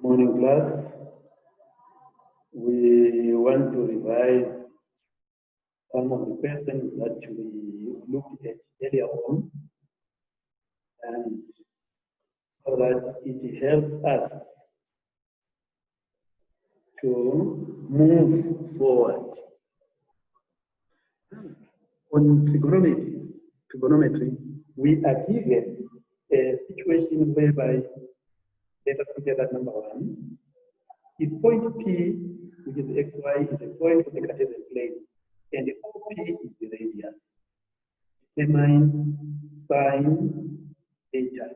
Morning class. We want to revise some of the questions that we looked at earlier on, and so that it helps us to move forward. On trigonometry, we are given a situation whereby, let us look at that number one. If point P, which is xy, is a point of the Cartesian plane, and OP is the radius, determine sine theta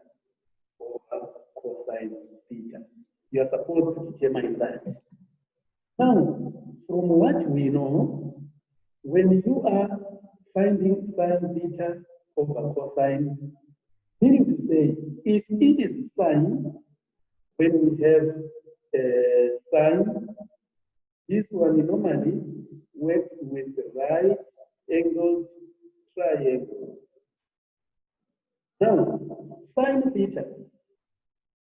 over cosine theta. You are supposed to determine that. Now, from what we know, when you are finding sine theta over cosine, meaning to say, if it is sine, when we have sine, this one normally works with right angled triangles. Now, sine theta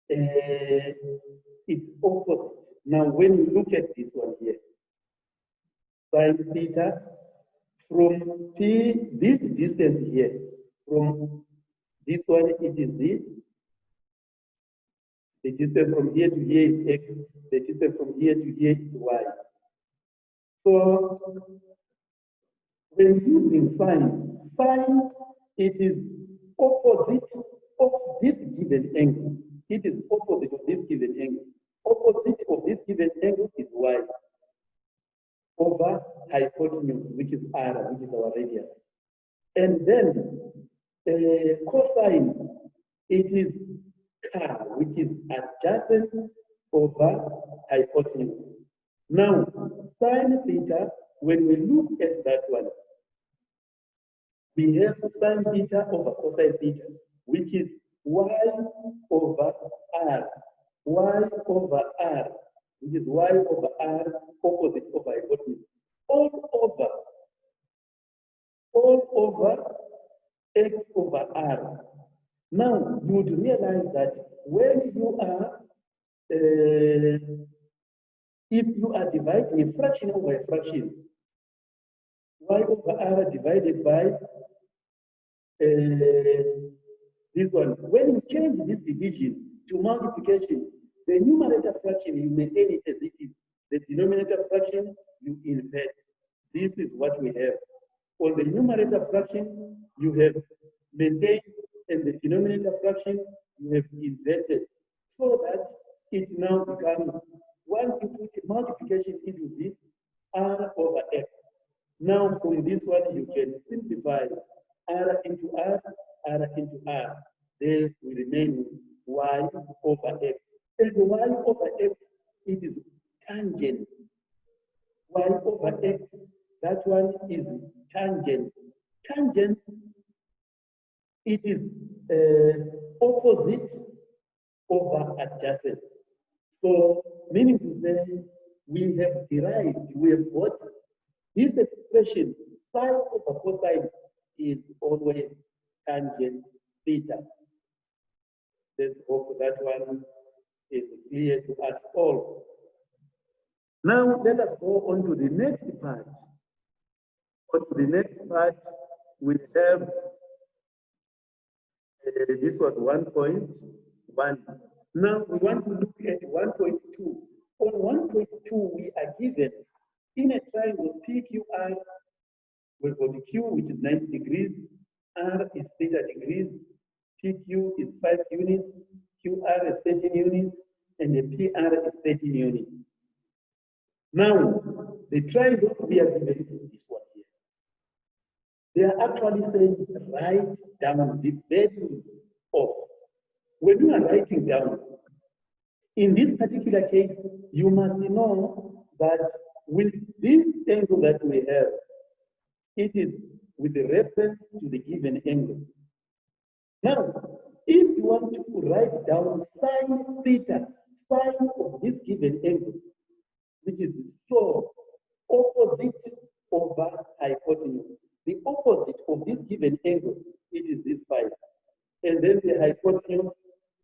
is opposite. Now, when you look at this one here, sine theta from P, this distance here, from this one, it is the distance from here to here is x, the distance from here to here is y. So, when using sine, it is opposite of this given angle. It is opposite of this given angle. Opposite of this given angle is y over hypotenuse, which is r, which is our radius. And then cosine, it is r, which is adjacent over hypotenuse. Now, sine theta, when we look at that one, we have sine theta over cosine theta, which is y over r, y over r, which is y over r, opposite over hypotenuse, all over x over r. Now, you would realize that when you are, if you are dividing a fraction over a fraction, y over r divided by this one. When you change this division to multiplication, the numerator fraction, you maintain it as it is. The denominator fraction, you invert. This is what we have. On the numerator fraction, you have maintained, and the denominator fraction, you have inverted. So that it now becomes, once you put a multiplication, it will be r over x. Now, from this one, you can simplify r into r, r into r. There will remain y over x. And y over x, it is tangent. Y over x, that one is tangent. Tangent, it is opposite over adjacent. So, meaning to say, we have derived, we have got this expression, sine over cosine is always tangent theta. Let's hope that one is clear to us all. Now, let us go on to the next part. On to the next part, we have, this was 1.1. Now, we want to look at 1.2. On 1.2, we are given in a triangle PQR, we've got Q, which is 90 degrees, R is theta degrees, PQ is 5 units, QR is 13 units, and the PR is 13 units. Now, the triangle we are given is this one here. They are actually saying write down the values of, when you are writing down, in this particular case, you must know that with this angle that we have, it is with the reference to the given angle. Now, if you want to write down sine theta, sine of this given angle, which is so opposite over hypotenuse. The opposite of this given angle, it is this 5. And then the hypotenuse,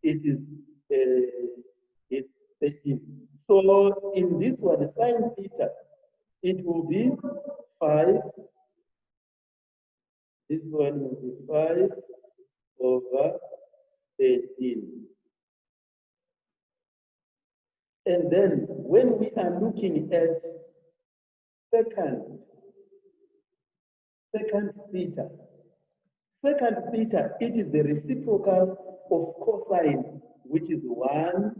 it is 13. So in this one, sine theta, it will be 5. This one will be 5 over 13. And then when we are looking at secant theta, secant theta, it is the reciprocal of cosine, which is 1.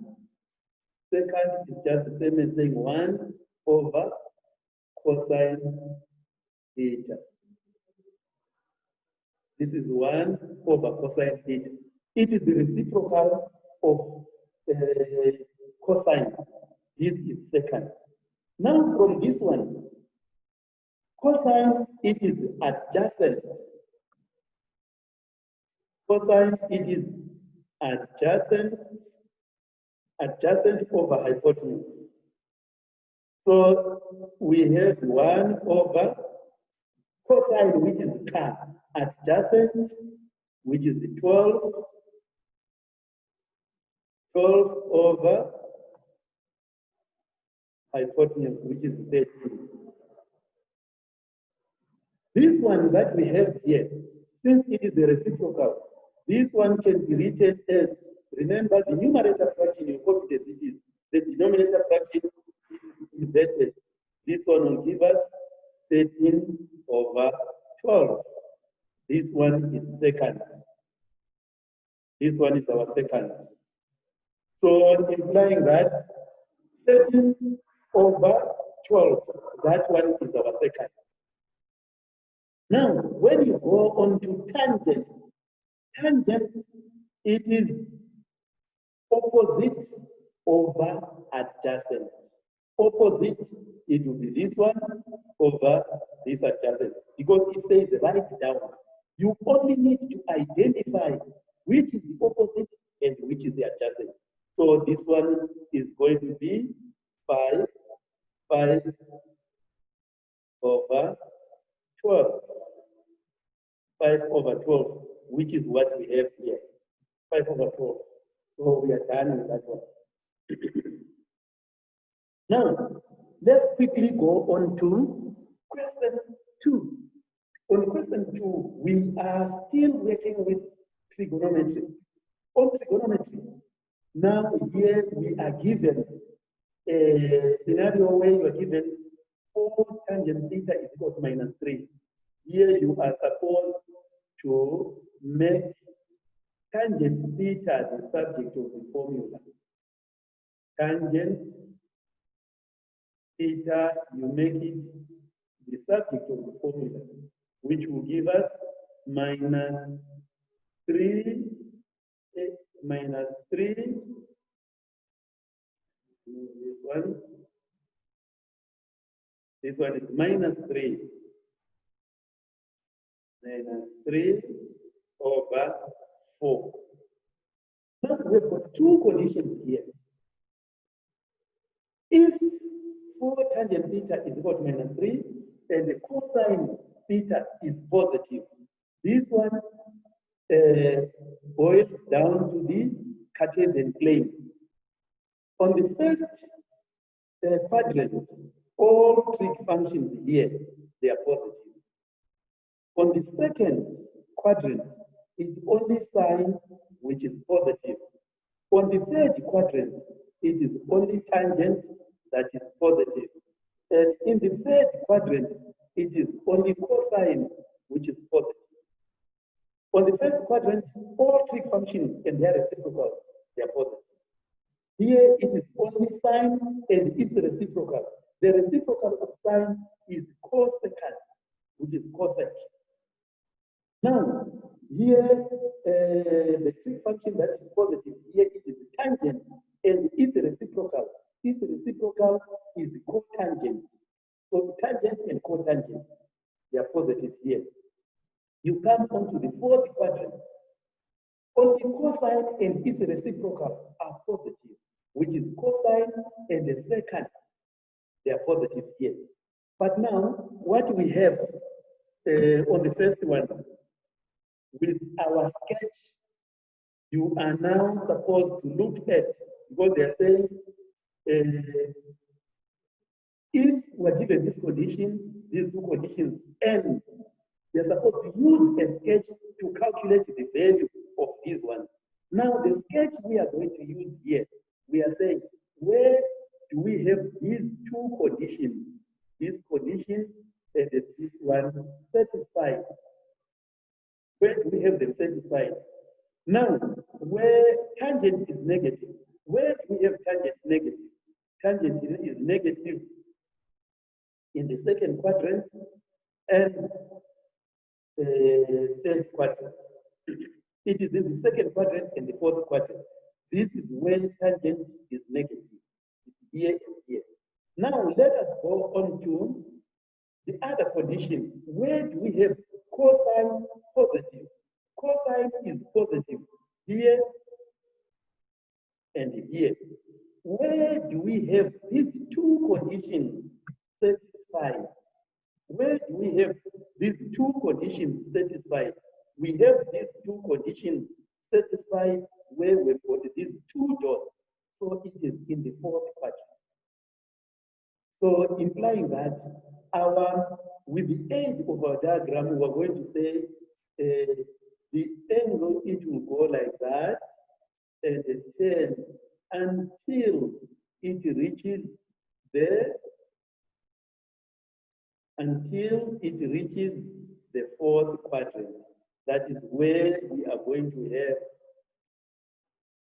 Secant is just the same as saying 1 over cosine theta. This is 1 over cosine theta. It is the reciprocal of cosine. This is secant. Now from this one, cosine, it is adjacent. Cosine, it is adjacent over hypotenuse. So we have 1 over cosine, which is adjacent, which is 12 over hypotenuse, which is 13. This one that we have here, since it is the reciprocal, this one can be written as, remember the numerator fraction, you copy as it is. The denominator fraction is inverted. This one will give us 13 over 12. This one is secant. This one is our secant. So implying that 13 over 12, that one is our secant. Now, when you go on to tangent, it is opposite over adjacent. Opposite, it will be this one over this adjacent, because it says right down. You only need to identify which is the opposite and which is the adjacent. So this one is going to be 5 over 12. 5 over 12, which is what we have here. 5 over 12. So we are done with that one. Now, let's quickly go on to question 2. On question 2, we are still working with trigonometry. On trigonometry, now here we are given a scenario where you are given 4 tangent theta is equal to -3. Here you are supposed to make tangent theta the subject of the formula. Tangent theta, you make it the subject of the formula, which will give us -3, this one is -3 over 4. Now we've got 2 conditions here. If 4 tangent theta is equal to -3 and the cosine theta is positive, this one boils down to the Cartesian plane. On the first quadrant, all trig functions here, they are positive. On the second quadrant, it's only sine which is positive. On the third quadrant, it is only tangent that is positive. And in the third quadrant, it is only cosine which is positive. On the first quadrant, all trig functions and their reciprocals, they are positive. Here it is only sine and its reciprocal. The reciprocal of sine is cosecant, which is cosec. Now, here the trig function that is positive, here it is tangent and its reciprocal. Its reciprocal is cotangent. So tangent and cotangent, they are positive here. You come on to the fourth quadrant. Only cosine and its reciprocal are positive, which is cosine and the secant. They are positive here. But now, what we have on the first one, with our sketch, you are now supposed to look at, because they are saying if we're given this condition, these two conditions, and we're supposed to use a sketch to calculate the value of this one. Now, the sketch we are going to use here, we are saying, where do we have these two conditions? This condition and this one satisfied. Where do we have them satisfied? Now, where tangent is negative, where do we have tangent negative? Tangent is negative in the second quadrant and third quadrant. It is in the second quadrant and the fourth quadrant. This is when tangent is negative. It's here and here. Now let us go on to the other condition. Where do we have cosine positive? Cosine is positive here and here. Where do we have these two conditions satisfied? Where do we have these two conditions satisfied? We have these two conditions satisfied where we've got these two dots. So it is in the fourth quadrant. So implying that with the aid of our diagram, we're going to say the angle, it will go like that and turn until it reaches there, until it reaches the fourth quadrant. That is where we are going to have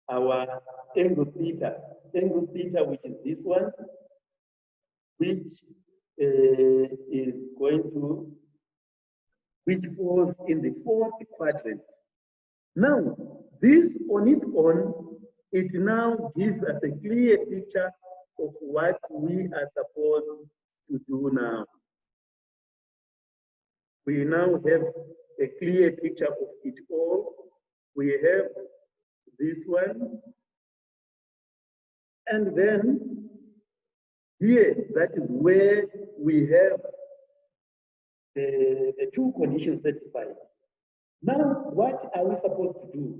our angle theta. Angle theta, which is this one, which is going to, which falls in the fourth quadrant. Now, this on its own, it now gives us a clear picture of what we are supposed to do now. We now have a clear picture of it all. We have this one. And then here, that is where we have the two conditions satisfied. Now, what are we supposed to do?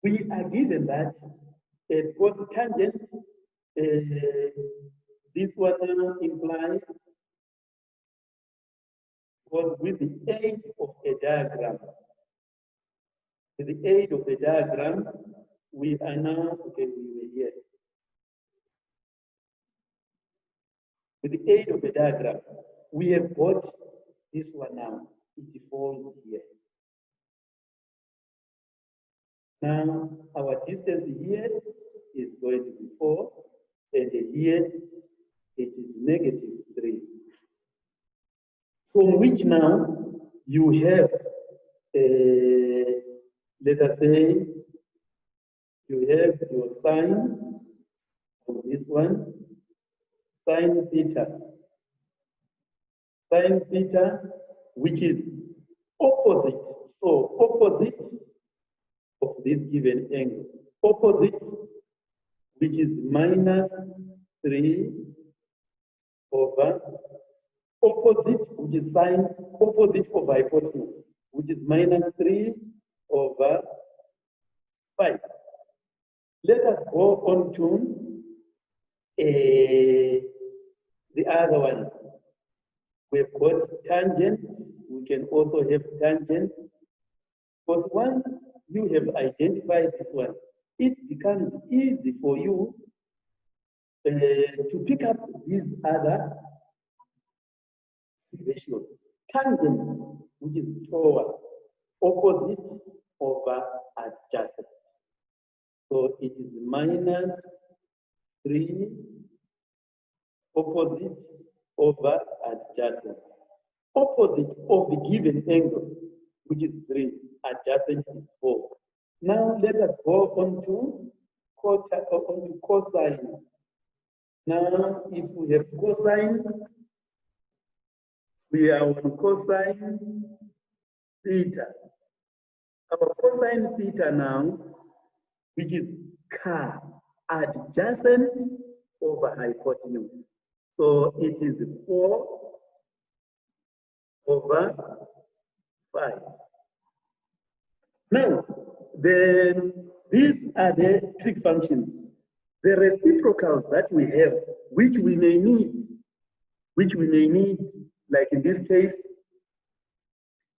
We are given that because tangent, this one implies, because with the aid of a diagram, with the aid of the diagram, we are now, okay, we were here. With the aid of the diagram, we have got this one now. It falls here. Now, our distance here is going to be 4, and here it is -3. From which now you have, let us say, you have your sine on this one, sine theta. Sine theta, which is opposite. So opposite of this given angle. Opposite, which is -3 over opposite, which is sine, opposite of hypotenuse, which is -3 over 5. Let us go on to the other one. We've got tangent. We can also have tangent. Because once you have identified this one, it becomes easy for you to pick up these other ratios. Tangent, which is toward, opposite over adjacent. So it is -3 opposite over adjacent. Opposite of the given angle, which is 3, adjacent is 4. Now let us go on to cosine. Now, if we have cosine, we are on cosine theta. Our cosine theta now, which is adjacent over hypotenuse. So it is 4 over 5. Now, then these are the trig functions. the reciprocals that we have, which we may need, like in this case,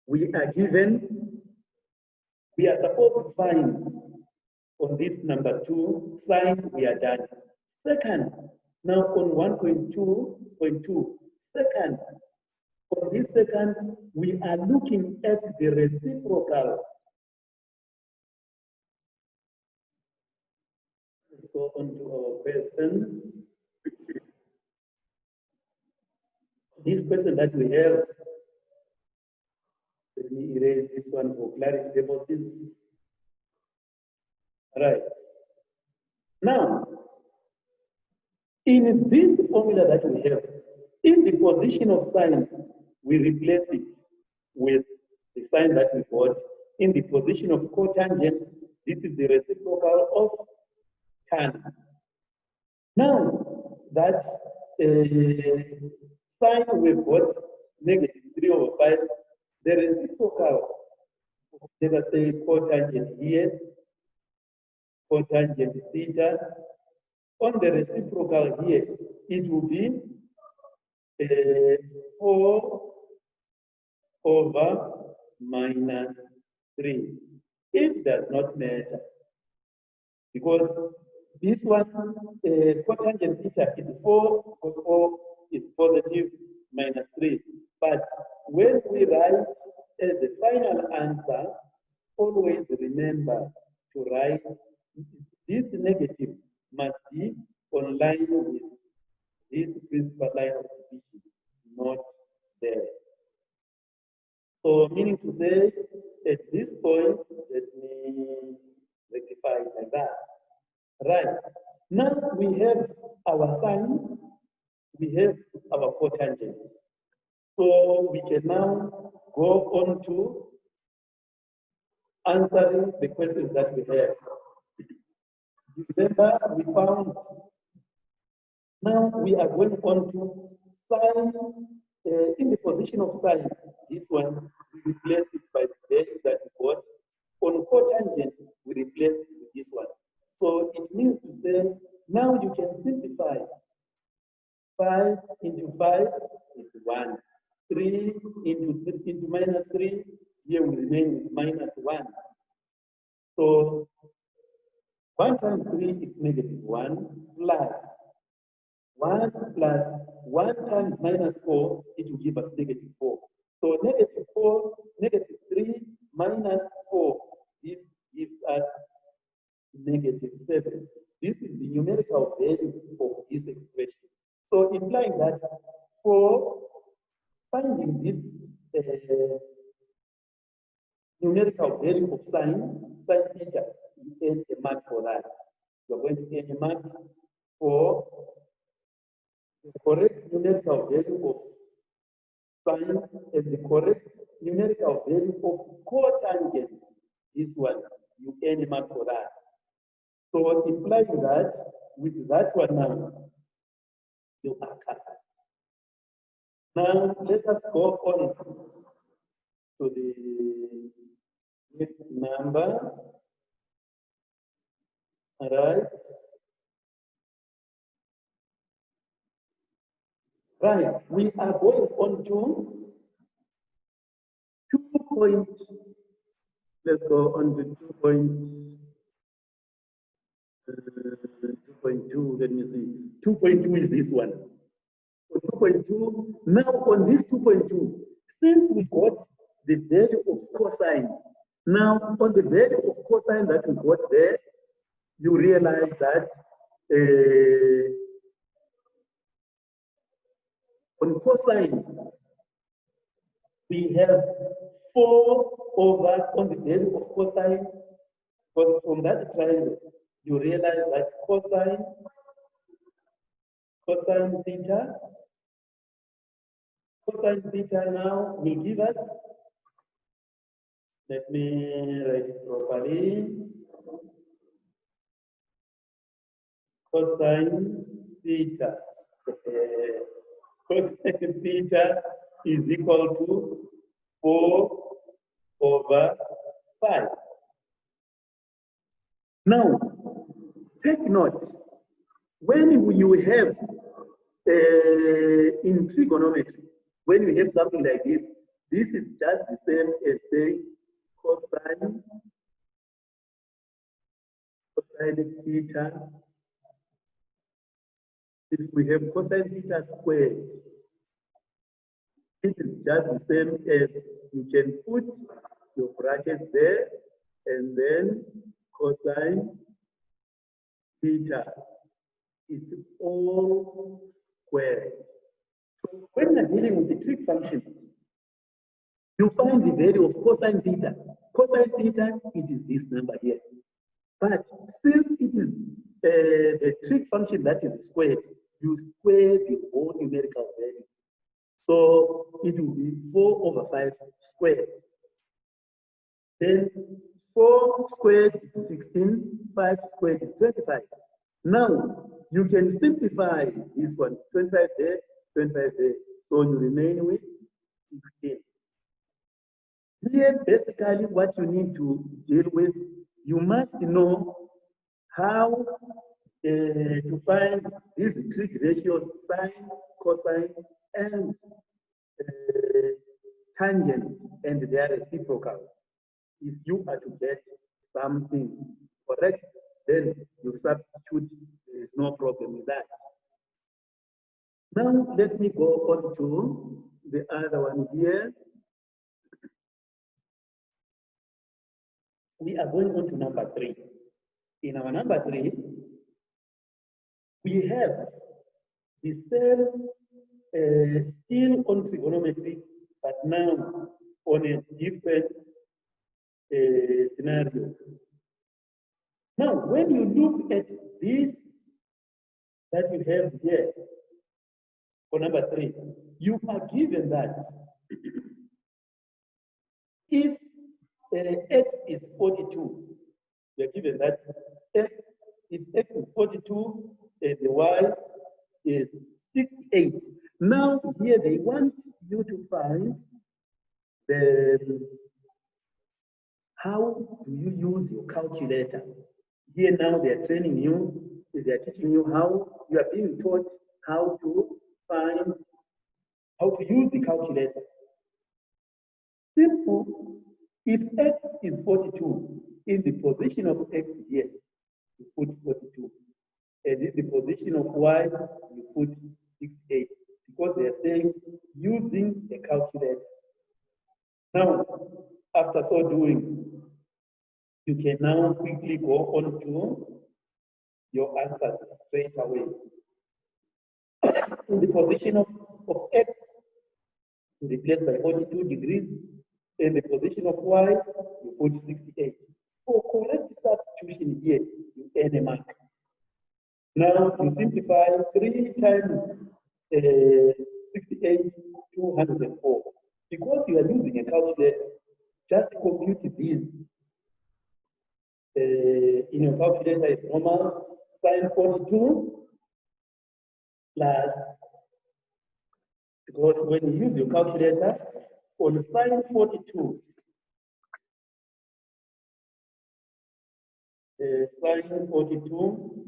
we are supposed to find on this number 2 sine, we are done. Second, now on 1.2.2, second, on this second, we are looking at the reciprocal. Let's go on to our question. This question that we have, let me erase this one for clarity purposes. Right. Now, in this formula that we have, in the position of sine, we replace it with the sign that we got. In the position of cotangent, this is the reciprocal of tan. Now that sine we've got -3/5, the reciprocal, let us say cotangent here, cotangent theta. On the reciprocal here, it will be 4 over -3. It does not matter because this one, cotangent theta is 4 because 4 is positive -3. But when we write the final answer, always remember to write this negative must be on line with this principal line of division, not there. So meaning to say, at this point, let me rectify it like that. Right. Now we have our sine, we have our cotangent. So we can now go on to answering the questions that we have. Remember, we found, now we are going on to sine, in the position of sine, this one, we replace it by the value that we got. On cotangent, we replace it with this one. So it means to say, now you can simplify. 5 into 5 is 1. 3 into -3, here will remain with -1. So 1 times 3 is -1 plus 1 plus 1 times -4, it will give us -4. So -4, -3 minus 4, this gives us -7. This is the numerical value of this expression. So implying that for finding this numerical value of sine theta, you earn a mark for that. You're going to earn a mark for the correct numerical value of sine and the correct numerical value of cotangent. This one, you earn a mark for that. So implying that with that one now, you are covered. Now let us go on to the next number. All right. Right. We are going on to 2 point. Let's go on to 2.2. Let me see. 2.2 is this one. So 2.2. Now on this 2.2, since we got the value of cosine, now on the value of cosine that we got there, you realize that on cosine, we have 4 over on the value of cosine, but from that triangle, you realize that cosine theta now will give us, let me write it properly, cosine theta. Cosine theta is equal to 4 over 5. Now, take note, When you have in trigonometry, when you have something like this is just the same as saying cosine theta. If we have cosine theta squared, it is just the same as you can put your brackets there and then cosine theta is all squared. So when you're dealing with the trig functions, you find the value of cosine theta. Cosine theta, it is this number here. But since it is a trig function that is squared, you square the whole numerical value. So it will be 4/5 squared. Then 4 squared is 16, 5 squared is 25. Now, you can simplify this one, 25 there, 25 there. So you remain with 16. Here, basically, what you need to deal with, you must know how to find these trig ratios, sine, cosine, and tangent, and their reciprocals. If you are to get something correct, then you substitute, there is no problem with that. Now, let me go on to the other one here. We are going on to number 3. In our number 3, we have the same still on trigonometry, but now on a different scenario. Now, when you look at this that you have here for number 3, you are given that if x is 42, you are given that if x is 42 and the y is 68. Now here they want you to find how do you use your calculator. Here now they are training you, they are teaching you how, you are being taught how to find, how to use the calculator. Simple. If x is 42, in the position of x here, you put 42. And in the position of y, you put 68. Because they are saying using a calculator. Now, after so doing, you can now quickly go on to your answer straight away. In the position of x, you replace by 42 degrees. In the position of y, you put 68. For correct substitution here, you earn a mark. Now you simplify 3 times 68, 204. Because you are using a calculator, just compute these. In your calculator, it's normal sine 42 plus, because when you use your calculator, on sine 42, sine 42,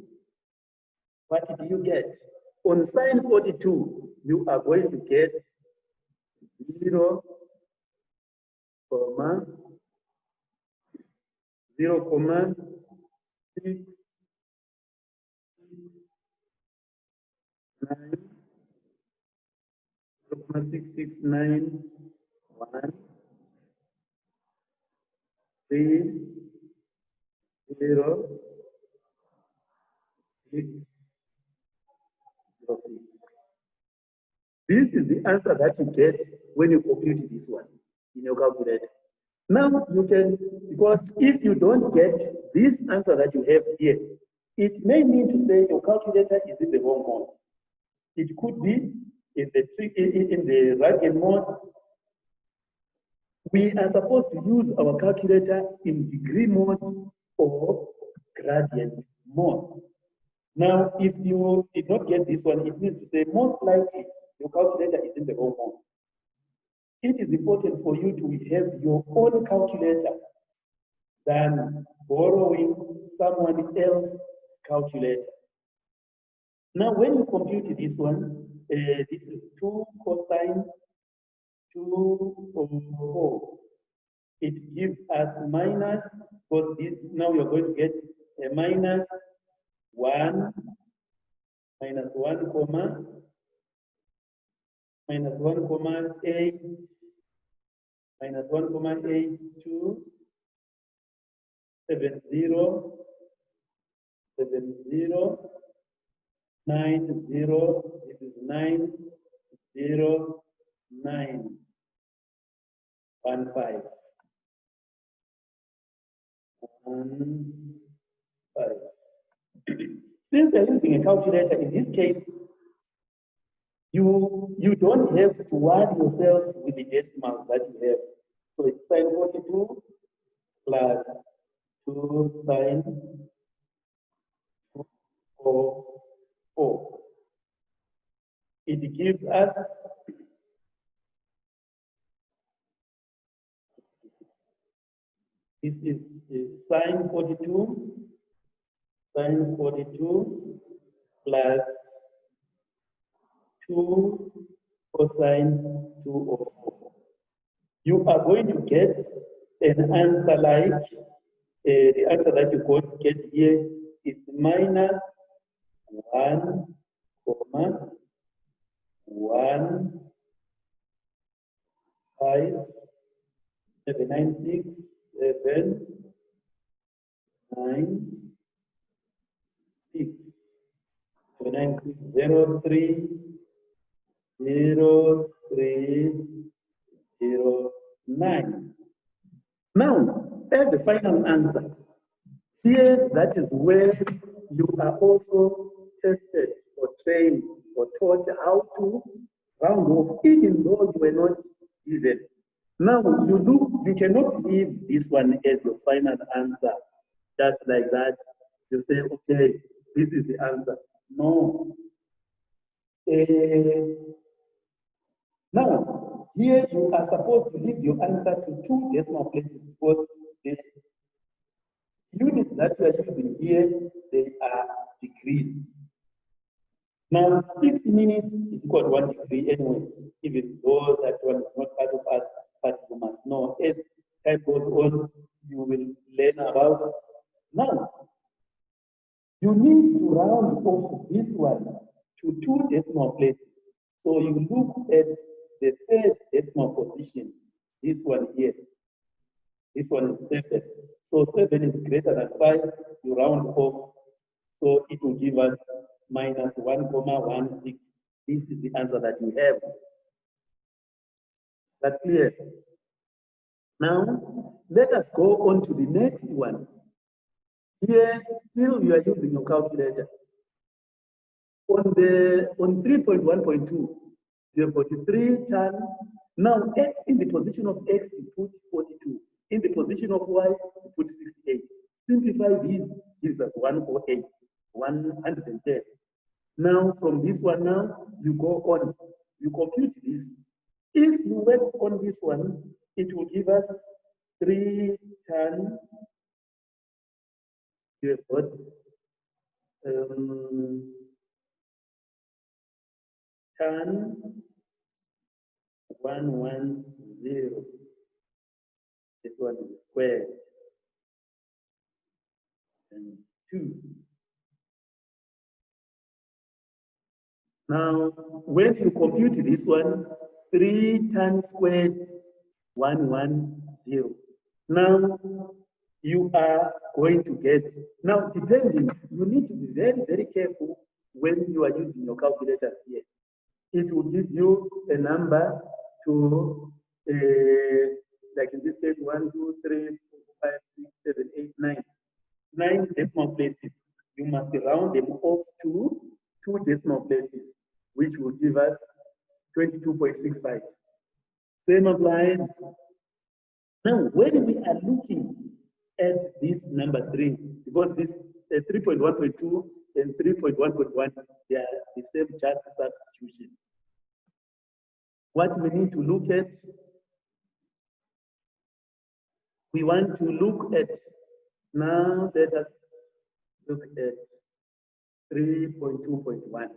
what do you get? On sine 42, you are going to get 0, 0,669 1 3 0 6 0 6. This is the answer that you get when you compute this one in your calculator. Now you can, because if you don't get this answer that you have here, it may mean to say your calculator is in the wrong mode. It could be in the right-hand mode. We are supposed to use our calculator in degree mode or gradient mode. Now, if you did not get this one, it means to say most likely your calculator is in the wrong mode. It is important for you to have your own calculator than borrowing someone else's calculator. Now, when you compute this one, this is 2 cosine 2 over 4. It gives us minus, because this, now you're going to get a minus 1, minus 1 comma, minus 1 comma 8, minus 1 comma 8, 2, 7, 0, 7, 0, 9, 0, this is 9, 0, 9, 1, 5. 1, 5. Since you're using a calculator, in this case, you don't have to worry yourselves with the decimals that you have. So it's sine 42 plus 2 sine 4. It gives us this is sine 42 plus 2 cosine 2 over 4. You are going to get an answer like the answer that you could get here is minus 1 comma 1 5 7 9 6 7 9 6 7 9 6 0 3 0 3 0 9. Now, as the final answer, here that is where you are also tested or trained or taught how to round off, even though you were not given. Now you cannot leave this one as your final answer, just like that. You say, okay, this is the answer. No. Now, here you are supposed to leave your answer to 2 decimal places because the units that you are using here, they are degrees. Now, 60 minutes is equal to 1 degree anyway, even though that one is not part of us, but you must know as time goes on, you will learn about it. Now, you need to round off this one to 2 decimal places. So you look at the 3rd decimal position, this one here. This one is 7. So 7 is greater than 5, you round off. So it will give us minus 1,16. This is the answer that we have. That clear? Now, let us go on to the next one. Here, still you are using your calculator. On 3.1.2, you have 43 tan. Now, x in the position of x, you put 42. In the position of y, you put 68. Simplify these, gives us 108, 110. Now, from this one now, you go on, you compute this. If you work on this one, it will give us 3 tan, you have got, tan 110. This one is squared. And 2. Now, when you compute this one, 3 tan squared 110. Now, you are going to get, now depending, you need to be very, very careful when you are using your calculator here. It will give you a number to, like in this case, 1, 2, 3, 4, 5, 6, 7, 8, 9. 9 decimal places. You must round them off to 2 decimal places, which will give us 22.65. Same applies. Now, when we are looking at this number 3, because this 3.1.2 and 3.1.1, they are the same, just substitution. What we need to look at, we want to look at, now let us look at 3.2.1.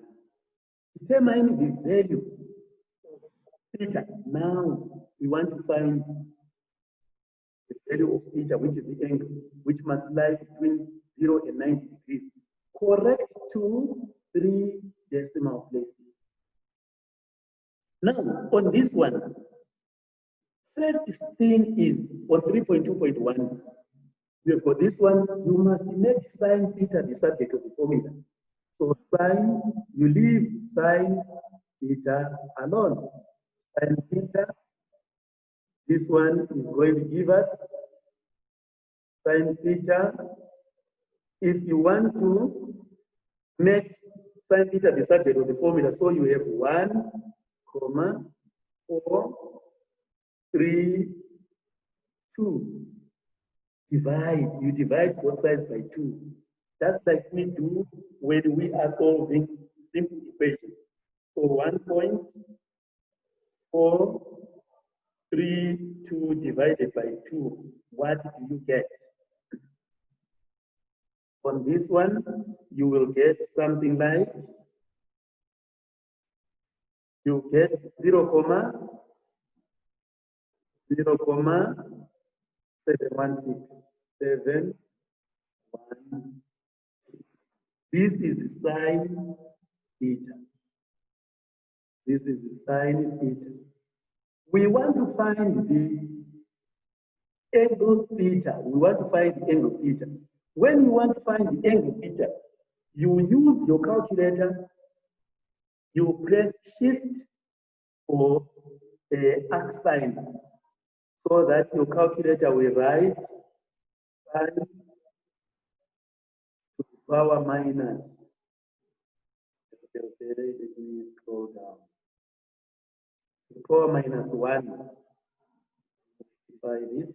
Determine the value of theta. Now we want to find the value of theta, which is the angle, which must lie between 0 and 90 degrees. Correct to 3 decimal places. Now, on this one, first thing is on 3.2.1, for this one, you must make sine theta the subject of the formula. So sine, you leave sine theta alone. Sine theta, this one is going to give us sine theta. If you want to make sine theta the subject of the formula, so you have 1, 4, 3, 2. You divide both sides by 2. Just like we do when we are solving simple equations. So 1.432 divided by 2. What do you get? On this one, you will get something like, you get 0.716. This is the sine theta. This is the sine theta. We want to find the angle theta. We want to find the angle theta. When you want to find the angle theta, you use your calculator, you press shift or arc sign, so that your calculator will write sine to the power minus. Let me scroll down. To the power minus 1. By this.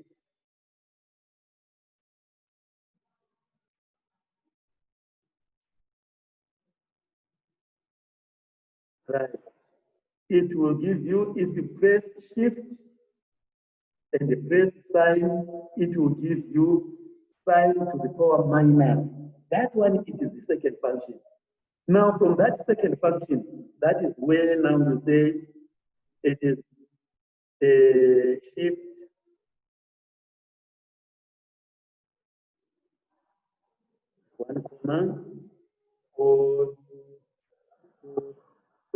Right. It will give you, if you press shift and press sign, it will give you sine to the power minus. That one, it is the second function. Now, from that second function, that is where now you say it is a shift one comma 4, 2,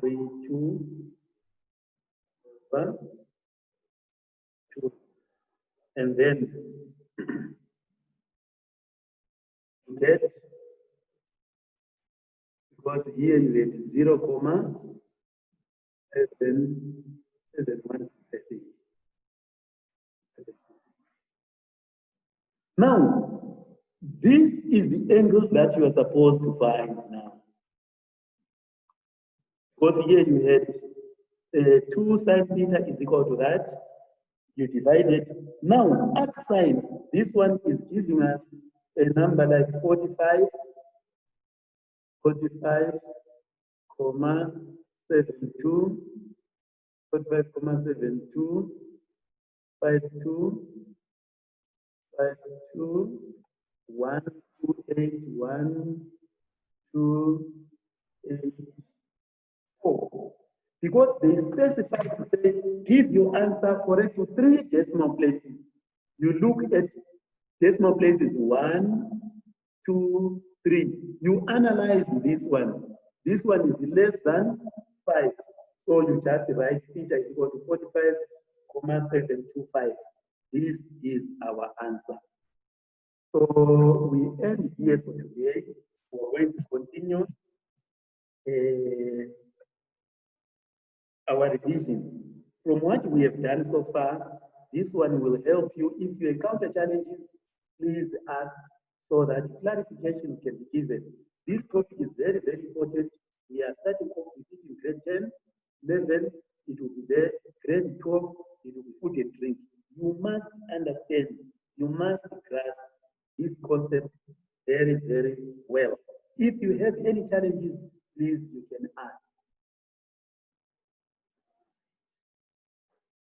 3, 2, 1, 2, and then you get, because here you get 0.771. Now, this is the angle that you are supposed to find now. Because here you had 2 sine theta is equal to that. You divide it. Now, arc sine, this one is giving us a number like 45, 72, 45,72, 52, 52, 128, 128.4. Because they specify to say, give your answer correct to 3 decimal places. You look at decimal places 1, 2, 3. You analyze this one. This one is less than 5. So you just write theta is equal to 45,725. This is our answer. So we end here for today. We're going to continue our revision. From what we have done so far, this one will help you. If you encounter challenges, please ask so that clarification can be given. This topic is very, very important. We are starting off with it in grade 10, 11, it will be there, grade 12, it will be food and drink. You must understand, you must grasp this concept very, very well. If you have any challenges,